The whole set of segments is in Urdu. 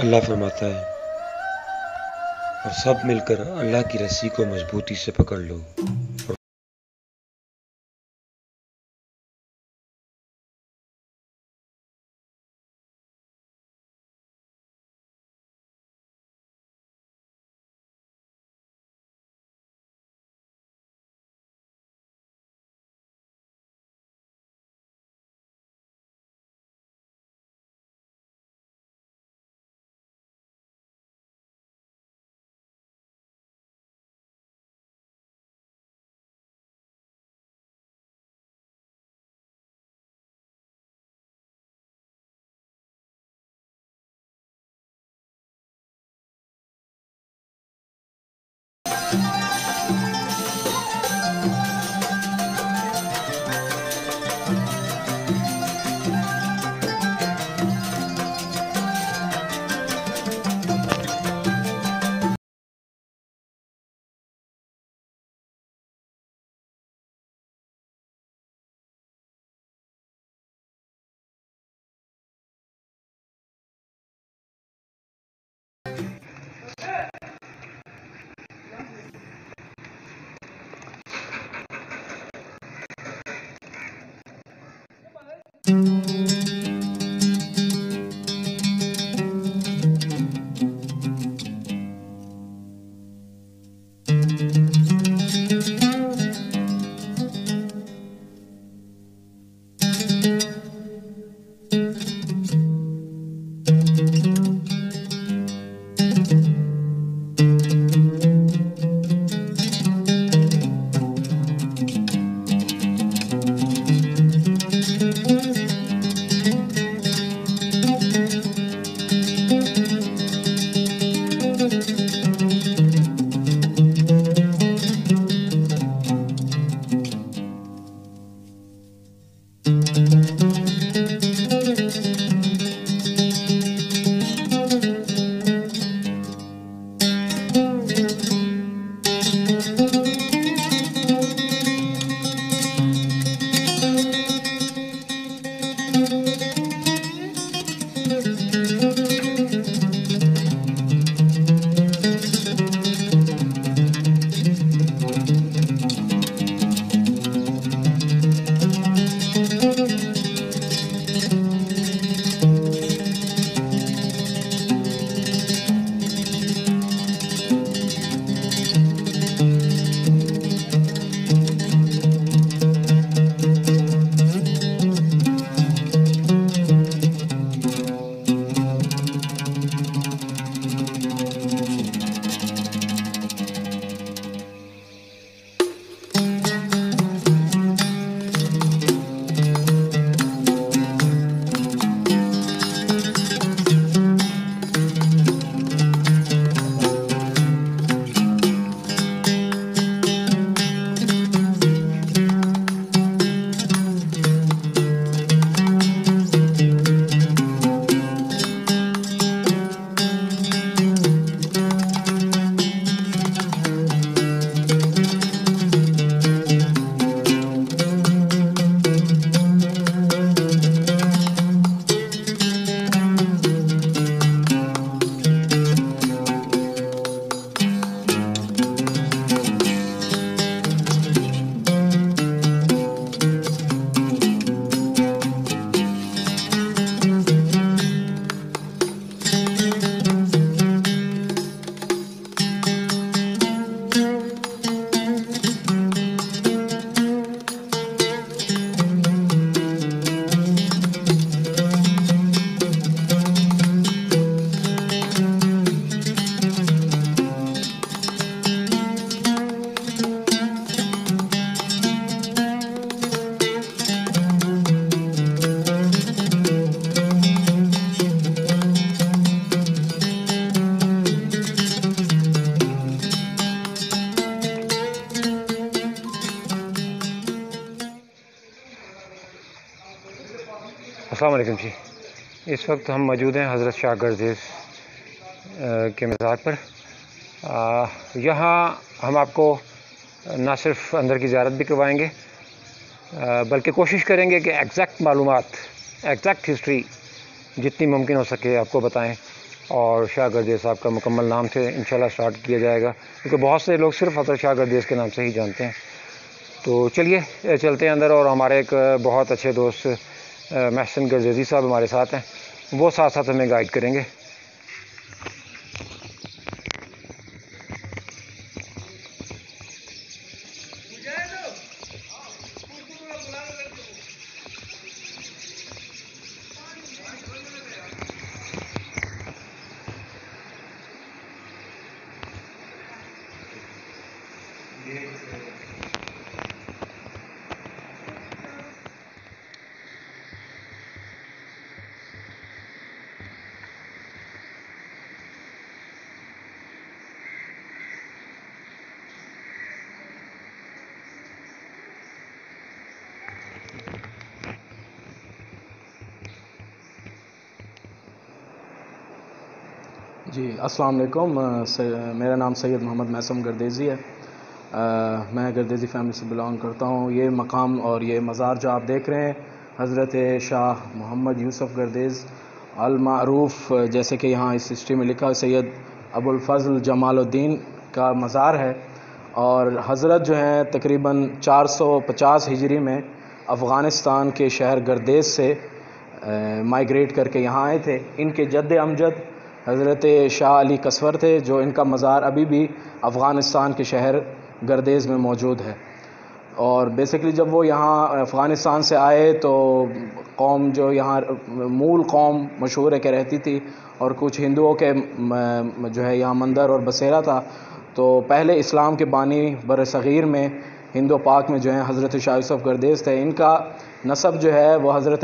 اللہ فرماتا ہے اور سب مل کر اللہ کی رسی کو مضبوطی سے پکڑ لو. السلام علیکم جی. اس وقت ہم موجود ہیں حضرت شاہ گرزیز کے مزار پر. یہاں ہم آپ کو نہ صرف اندر کی زیارت بھی کروائیں گے بلکہ کوشش کریں گے کہ ایگزیکٹ معلومات، ایگزیکٹ ہسٹری جتنی ممکن ہو سکے آپ کو بتائیں. اور شاہ گردیز صاحب کا مکمل نام سے انشاءاللہ سٹارٹ کیا جائے گا، کیونکہ بہت سے لوگ صرف حضرت شاہ گردیز کے نام سے ہی جانتے ہیں۔ تو چلیے چلتے ہیں اندر، اور ہمارے ایک بہت اچھے دوست محسن گردیزی صاحب ہمارے ساتھ ہیں، وہ ساتھ ساتھ ہمیں گائیڈ کریں گے۔ جی السلام علیکم، میرا نام سید محمد محسن گردیزی ہے۔ میں گردیزی فیملی سے بلانگ کرتا ہوں۔ یہ مقام اور یہ مزار جو آپ دیکھ رہے ہیں حضرت شاہ محمد یوسف گردیز المعروف، جیسے کہ یہاں اس ہسٹری میں لکھا سید ابو الفضل جمال الدین کا مزار ہے، اور حضرت جو ہیں تقریباً 450 ہجری میں افغانستان کے شہر گردیز سے مائیگریٹ کر کے یہاں آئے تھے۔ ان کے جد امجد حضرت شاہ علی کسور تھے، جو ان کا مزار ابھی بھی افغانستان کے شہر گردیز میں موجود ہے۔ اور بیسکلی جب وہ یہاں افغانستان سے آئے تو قوم جو یہاں مول قوم مشہور ہے کہ رہتی تھی، اور کچھ ہندوؤں کے جو ہے یہاں مندر اور بسیرا تھا، تو پہلے اسلام کے بانی بر صغیر میں ہند و پاک میں جو ہے حضرت شاہ یوسف گردیز تھے۔ ان کا نسب جو ہے وہ حضرت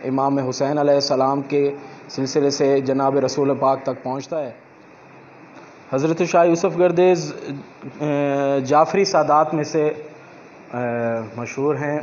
امام حسین علیہ السلام کے سلسلے سے جناب رسول پاک تک پہنچتا ہے۔ حضرت شاہ یوسف گردیز جعفری سادات میں سے مشہور ہیں،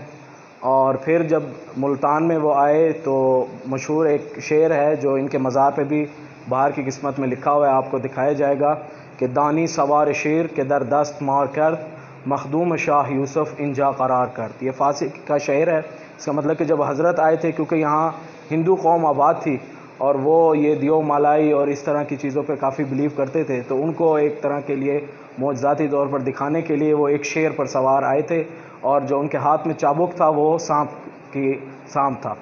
اور پھر جب ملتان میں وہ آئے تو مشہور ایک شعر ہے جو ان کے مزار پہ بھی باہر کی قسمت میں لکھا ہوا ہے، آپ کو دکھایا جائے گا کہ دانی سوار شیر کے در دست مار کرد، مخدوم شاہ یوسف انجا قرار کرد۔ یہ فارسی کا شعر ہے۔ اس کا مطلب کہ جب حضرت آئے تھے، کیونکہ یہاں ہندو قوم آباد تھی اور وہ یہ دیو مالائی اور اس طرح کی چیزوں پہ کافی بلیو کرتے تھے، تو ان کو ایک طرح کے لیے معجزاتی طور پر دکھانے کے لیے وہ ایک شیر پر سوار آئے تھے، اور جو ان کے ہاتھ میں چابک تھا وہ سانپ تھا،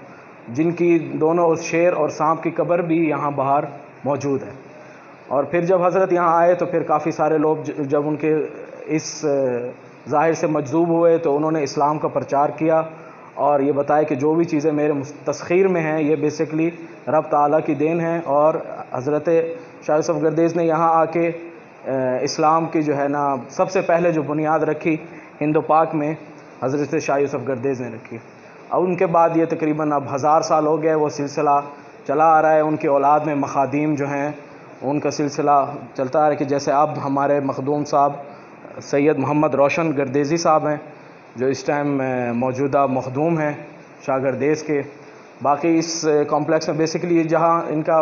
جن کی دونوں اس شیر اور سانپ کی قبر بھی یہاں باہر موجود ہے۔ اور پھر جب حضرت یہاں آئے تو پھر کافی سارے لوگ جب ان کے اس ظاہر سے مجذوب ہوئے تو انہوں نے اسلام کا پرچار کیا، اور یہ بتایا کہ جو بھی چیزیں میرے تسخیر میں ہیں یہ بیسکلی رب تعالیٰ کی دین ہیں، اور حضرت شاہ یوسف گردیز نے یہاں آ کے اسلام کی جو ہے نا سب سے پہلے جو بنیاد رکھی ہند و پاک میں، حضرت شاہ یوسف گردیز نے رکھی۔ اب ان کے بعد یہ تقریباً اب 1000 سال ہو گئے وہ سلسلہ چلا آ رہا ہے۔ ان کے اولاد میں مخادیم جو ہیں ان کا سلسلہ چلتا آ رہا ہے، کہ جیسے اب ہمارے مخدوم صاحب سید محمد روشن گردیزی صاحب ہیں، جو اس ٹائم موجودہ مخدوم ہیں شاہ گردیز کے۔ باقی اس کمپلیکس میں بیسکلی جہاں ان کا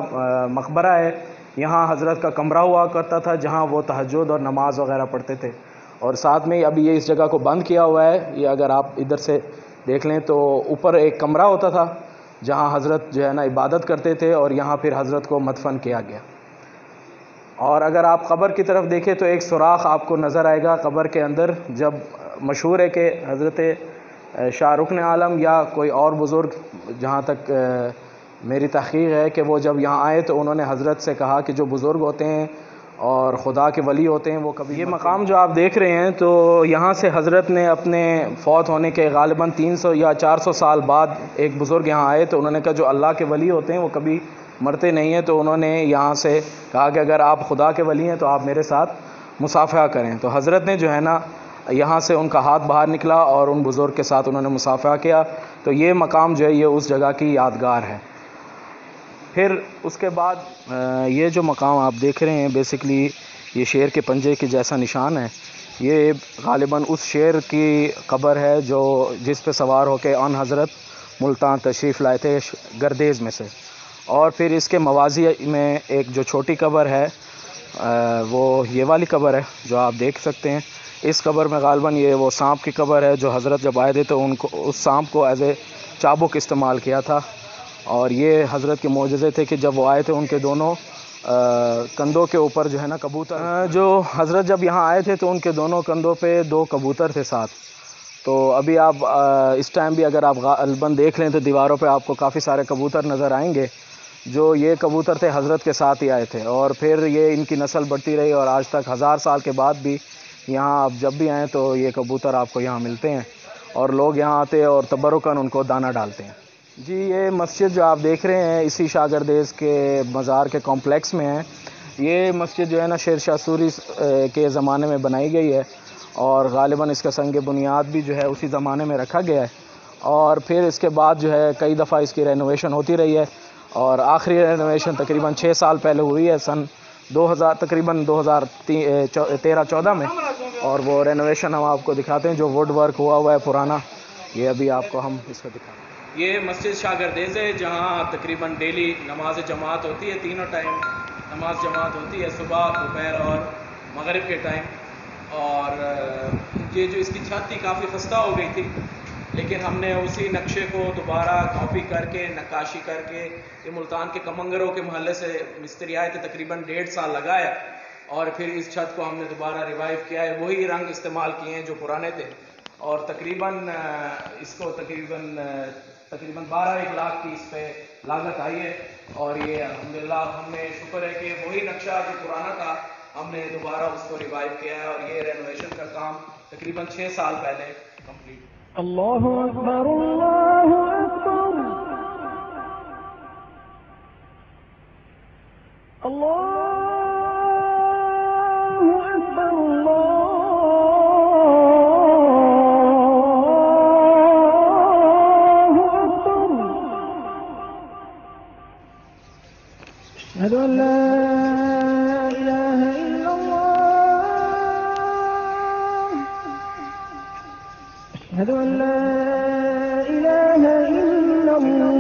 مقبرہ ہے، یہاں حضرت کا کمرہ ہوا کرتا تھا جہاں وہ تہجد اور نماز وغیرہ پڑھتے تھے، اور ساتھ میں ابھی یہ اس جگہ کو بند کیا ہوا ہے۔ یہ اگر آپ ادھر سے دیکھ لیں تو اوپر ایک کمرہ ہوتا تھا جہاں حضرت جو ہے نا عبادت کرتے تھے، اور یہاں پھر حضرت کو مدفن کیا گیا۔ اور اگر آپ قبر کی طرف دیکھیں تو ایک سوراخ آپ کو نظر آئے گا قبر کے اندر، جب مشہور ہے کہ حضرت شاہ رکن عالم یا کوئی اور بزرگ، جہاں تک میری تحقیق ہے کہ وہ جب یہاں آئے تو انہوں نے حضرت سے کہا کہ جو بزرگ ہوتے ہیں اور خدا کے ولی ہوتے ہیں وہ کبھی، یہ مقام جو آپ دیکھ رہے ہیں تو یہاں سے حضرت نے اپنے فوت ہونے کے غالباً 300 یا 400 سال بعد ایک بزرگ یہاں آئے تو انہوں نے کہا جو اللہ کے ولی ہوتے ہیں وہ کبھی مرتے نہیں ہیں، تو انہوں نے یہاں سے کہا کہ اگر آپ خدا کے ولی ہیں تو آپ میرے ساتھ مصافحہ کریں۔ تو حضرت نے جو ہے نا یہاں سے ان کا ہاتھ باہر نکلا اور ان بزرگ کے ساتھ انہوں نے مصافحہ کیا، تو یہ مقام جو ہے یہ اس جگہ کی یادگار ہے۔ پھر اس کے بعد یہ جو مقام آپ دیکھ رہے ہیں بیسکلی یہ شیر کے پنجے کے جیسا نشان ہے، یہ غالباً اس شیر کی قبر ہے جو جس پہ سوار ہو کے ان حضرت ملتان تشریف لائے تھے گردیز میں سے۔ اور پھر اس کے موازی میں ایک جو چھوٹی قبر ہے وہ یہ والی قبر ہے جو آپ دیکھ سکتے ہیں۔ اس قبر میں غالباً یہ وہ سانپ کی قبر ہے جو حضرت جب آئے تھے تو ان کو اس سانپ کو ایز اے چابک استعمال کیا تھا، اور یہ حضرت کے معجزے تھے کہ جب وہ آئے تھے ان کے دونوں کندھوں کے اوپر جو ہے نا کبوتر، جو حضرت جب یہاں آئے تھے تو ان کے دونوں کندھوں پہ 2 کبوتر تھے ساتھ. تو ابھی آپ اس ٹائم بھی اگر آپ غالباً دیکھ لیں تو دیواروں پہ آپ کو کافی سارے کبوتر نظر آئیں گے. جو یہ کبوتر تھے حضرت کے ساتھ ہی آئے تھے، اور پھر یہ ان کی نسل بڑھتی رہی اور آج تک 1000 سال کے بعد بھی یہاں آپ جب بھی آئیں تو یہ کبوتر آپ کو یہاں ملتے ہیں، اور لوگ یہاں آتے ہیں اور تبرکاً ان کو دانہ ڈالتے ہیں. جی یہ مسجد جو آپ دیکھ رہے ہیں اسی شاہ گردیز کے مزار کے کمپلیکس میں ہے. یہ مسجد جو ہے نا شیر شاہ سوری کے زمانے میں بنائی گئی ہے، اور غالباً اس کا سنگ بنیاد بھی جو ہے اسی زمانے میں رکھا گیا ہے، اور پھر اس کے بعد جو ہے کئی دفعہ اس کی رینوویشن ہوتی رہی ہے، اور آخری رینوویشن تقریباً 6 سال پہلے ہوئی ہے، سن 2000 تقریباً 2013-14 میں. اور وہ رینوویشن ہم آپ کو دکھاتے ہیں، جو ووڈ ورک ہوا ہے پرانا، یہ ابھی آپ کو ہم اس کو دکھاتے ہیں. یہ مسجد شاہ گردیز ہے جہاں تقریباً ڈیلی نماز جماعت ہوتی ہے، تینوں ٹائم نماز جماعت ہوتی ہے، صبح دوپہر اور مغرب کے ٹائم. اور یہ جو اس کی چھت تھی کافی خستہ ہو گئی تھی، لیکن ہم نے اسی نقشے کو دوبارہ کاپی کر کے نقاشی کر کے، یہ ملتان کے کمنگروں کے محلے سے مستری آئے تھے، تقریباً 1.5 سال لگایا، اور پھر اس چھت کو ہم نے دوبارہ ریوائیو کیا ہے. وہی رنگ استعمال کیے ہیں جو پرانے تھے، اور تقریباً اس کو تقریباً 12-1 لاکھ کی اس پہ لاگت آئی ہے. اور یہ الحمدللہ ہمیں شکر ہے کہ وہی نقشہ جو پرانا تھا ہم نے دوبارہ اس کو ریوائیو کیا ہے، اور یہ رینوویشن کا کام تقریباً 6 سال پہلے کمپلیٹ. اللہ اکبر اللہ اکبر اللہ اکبر اللہ اکبر. اشہد ان لا الہ الا اللہ اشہد ان لا الہ الا اللہ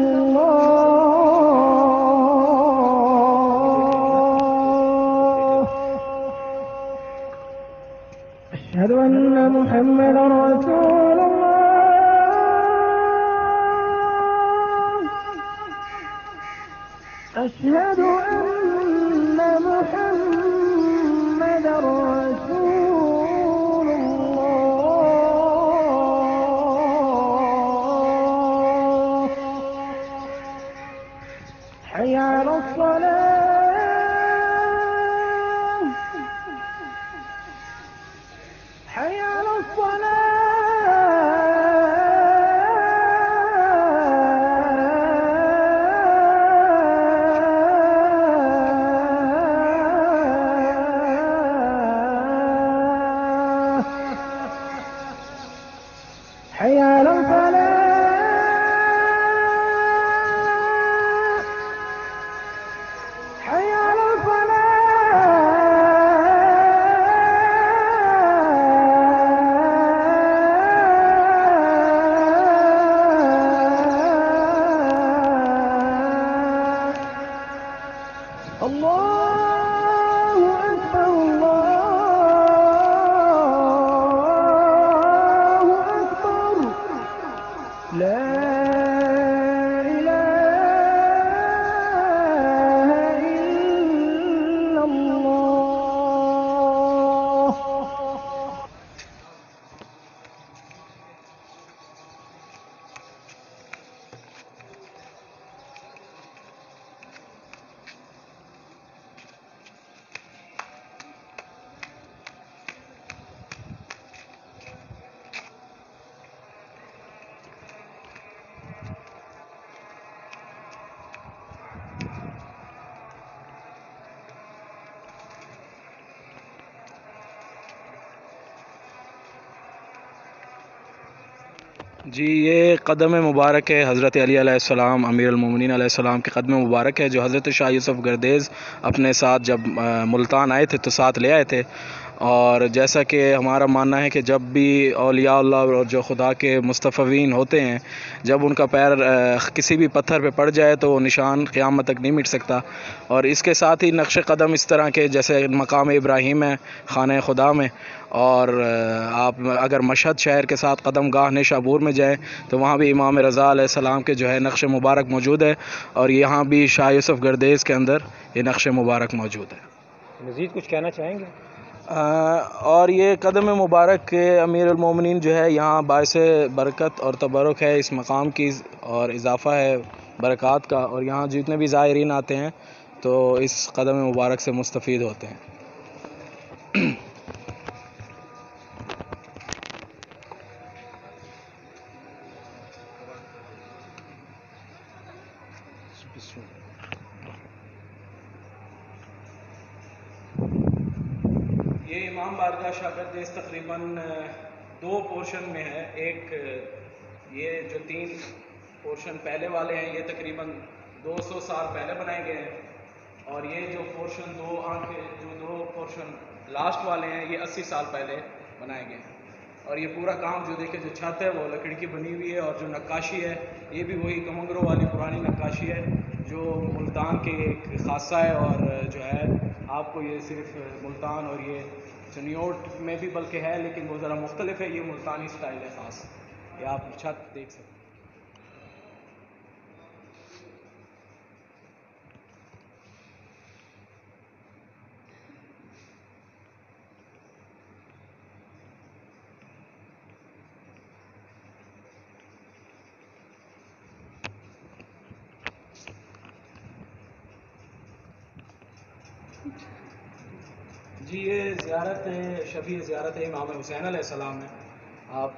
اشہد ان محمدا رسول اللہ اشہد ان محمدا رسول اللہ. حي على الصلاة حي على الصلاة حي على الفلاح حي على الفلاح. الله أكبر الله أكبر لا إله إلا الله. جی یہ قدم مبارک ہے حضرت علی علیہ السلام امیر المومنین علیہ السلام کے قدم مبارک ہے، جو حضرت شاہ یوسف گردیز اپنے ساتھ جب ملتان آئے تھے تو ساتھ لے آئے تھے. اور جیسا کہ ہمارا ماننا ہے کہ جب بھی اولیاء اللہ اور جو خدا کے مصطفین ہوتے ہیں، جب ان کا پیر کسی بھی پتھر پہ پڑ جائے تو وہ نشان قیامت تک نہیں مٹ سکتا. اور اس کے ساتھ ہی نقش قدم اس طرح کے جیسے مقام ابراہیم ہے خانہ خدا میں، اور آپ اگر مشہد شہر کے ساتھ قدم گاہ نیشابور میں جائیں تو وہاں بھی امام رضا علیہ السلام کے جو ہے نقش مبارک موجود ہے، اور یہاں بھی شاہ یوسف گردیز کے اندر یہ نقش مبارک موجود ہے۔ مزید کچھ کہنا چاہیں گے؟ اور یہ قدم مبارک کے امیر المومنین جو ہے یہاں باعث برکت اور تبرک ہے اس مقام کی، اور اضافہ ہے برکات کا، اور یہاں جتنے بھی زائرین آتے ہیں تو اس قدم مبارک سے مستفید ہوتے ہیں۔ یہ امام بارگاہ شاہ گردیز تقریباً 2 پورشن میں ہے۔ ایک یہ جو 3 پورشن پہلے والے ہیں یہ تقریباً 200 سال پہلے بنائے گئے ہیں، اور یہ جو پورشن 2 پورشن لاسٹ والے ہیں یہ 80 سال پہلے بنائے گئے ہیں۔ اور یہ پورا کام جو دیکھیں جو چھت ہے وہ لکڑی کی بنی ہوئی ہے، اور جو نقاشی ہے یہ بھی وہی کمنگروں والی پرانی نقاشی ہے جو ملتان کی ایک خاصہ ہے، اور جو ہے آپ کو یہ صرف ملتان اور یہ چنیوٹ میں بھی بلکہ ہے، لیکن وہ ذرا مختلف ہے، یہ ملتانی سٹائل ہے خاص، یہ آپ چھت دیکھ سکتے ہیں۔ جی یہ زیارت شبیہ زیارت امام حسین علیہ السلام ہے، آپ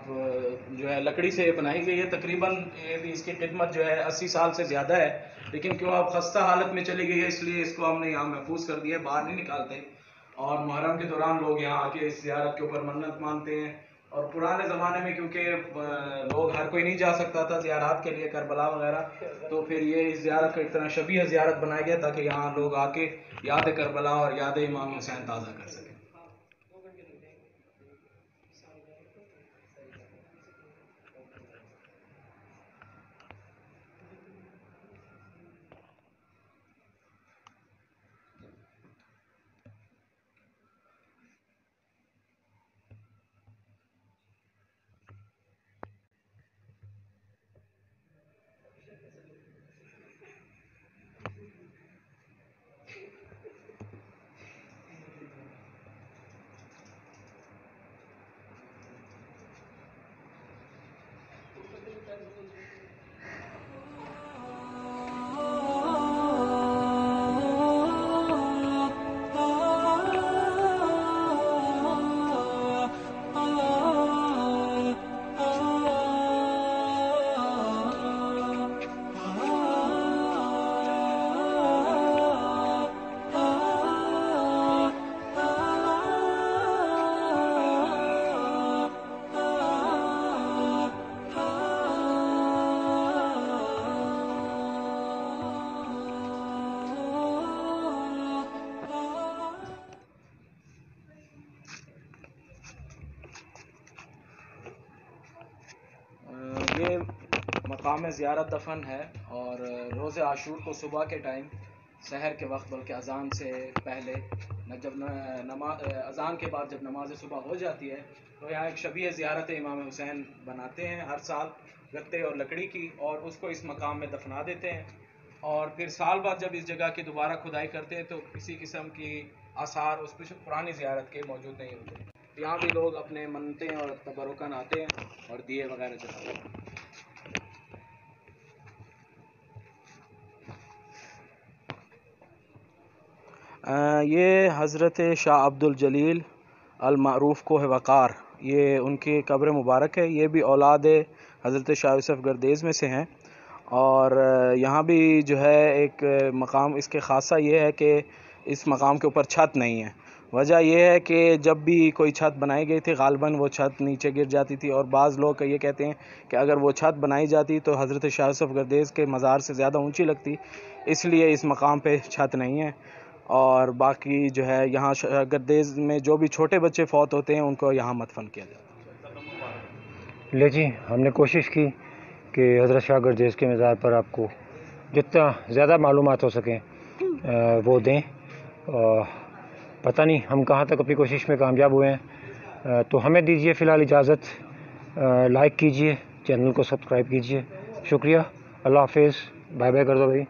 جو ہے لکڑی سے بنائی گئی ہے، تقریباً یہ بھی اس کی خدمت جو ہے 80 سال سے زیادہ ہے، لیکن کیوں اب خستہ حالت میں چلی گئی ہے اس لیے اس کو ہم نے یہاں محفوظ کر دیا ہے، باہر نہیں نکالتے، اور محرم کے دوران لوگ یہاں آ کے اس زیارت کے اوپر منت مانتے ہیں۔ اور پرانے زمانے میں کیونکہ لوگ ہر کوئی نہیں جا سکتا تھا زیارات کے لیے کربلا وغیرہ، تو پھر یہ اس زیارت کو ایک طرح شبیہ زیارت بنایا گیا تاکہ یہاں لوگ آ کے یاد کربلا اور یاد امام حسین تازہ کر سکیں۔ یہ مقام زیارت دفن ہے، اور روز عاشور کو صبح کے ٹائم سحر کے وقت بلکہ اذان سے پہلے جب اذان کے بعد جب نماز صبح ہو جاتی ہے تو یہاں ایک شبیہ زیارت امام حسین بناتے ہیں ہر سال گتے اور لکڑی کی، اور اس کو اس مقام میں دفنا دیتے ہیں، اور پھر سال بعد جب اس جگہ کی دوبارہ کھدائی کرتے ہیں تو کسی قسم کی آثار اس پرانی زیارت کے موجود نہیں ہوتے، یہاں بھی لوگ اپنے منتیں اور تبرکن آتے ہیں اور دیے وغیرہ چڑھاتے ہیں۔ یہ حضرت شاہ عبد الجلیل المعروف کوہ وقار، یہ ان کی قبر مبارک ہے، یہ بھی اولاد حضرت شاہ یوسف گردیز میں سے ہیں، اور یہاں بھی جو ہے ایک مقام اس کے خاصہ یہ ہے کہ اس مقام کے اوپر چھت نہیں ہے۔ وجہ یہ ہے کہ جب بھی کوئی چھت بنائی گئی تھی غالباً وہ چھت نیچے گر جاتی تھی، اور بعض لوگ یہ کہتے ہیں کہ اگر وہ چھت بنائی جاتی تو حضرت شاہ یوسف گردیز کے مزار سے زیادہ اونچی لگتی، اس لیے اس مقام پہ چھت نہیں ہے۔ اور باقی جو ہے یہاں گردیز میں جو بھی چھوٹے بچے فوت ہوتے ہیں ان کو یہاں مدفن کیا جاتا ہے۔ لے جی، ہم نے کوشش کی کہ حضرت شاہ گردیز کے مزار پر آپ کو جتنا زیادہ معلومات ہو سکیں وہ دیں، پتہ نہیں ہم کہاں تک اپنی کوشش میں کامیاب ہوئے ہیں، تو ہمیں دیجیے فی الحال اجازت. لائک کیجیے، چینل کو سبسکرائب کیجیے. شکریہ. اللہ حافظ. بائے بائے کر دو بھائی.